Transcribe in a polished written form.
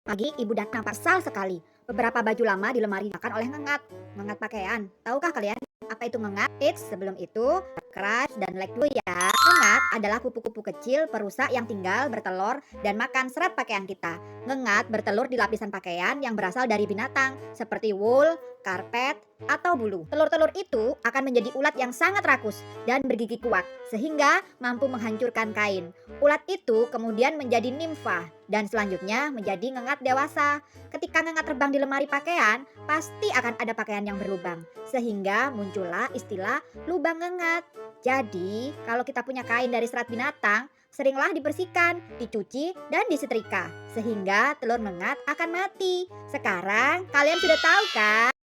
Pagi, ibu dan nampak sal sekali. Beberapa baju lama di lemari makan oleh ngengat. Ngengat pakaian. Tahukah kalian apa itu ngengat? Eits, sebelum itu, crush dan like dulu ya. Ngengat adalah kupu-kupu kecil perusak yang tinggal bertelur dan makan serat pakaian kita. Ngengat bertelur di lapisan pakaian yang berasal dari binatang seperti wool, karpet, atau bulu. Telur-telur itu akan menjadi ulat yang sangat rakus dan bergigi kuat sehingga mampu menghancurkan kain. Ulat itu kemudian menjadi nimfa dan selanjutnya menjadi ngengat dewasa. Ketika ngengat terbang di lemari pakaian, pasti akan ada pakaian yang berlubang. Sehingga muncullah istilah lubang ngengat. Jadi, kalau kita punya kain dari serat binatang, seringlah dibersihkan, dicuci, dan disetrika. Sehingga telur ngengat akan mati. Sekarang, kalian sudah tahu kan?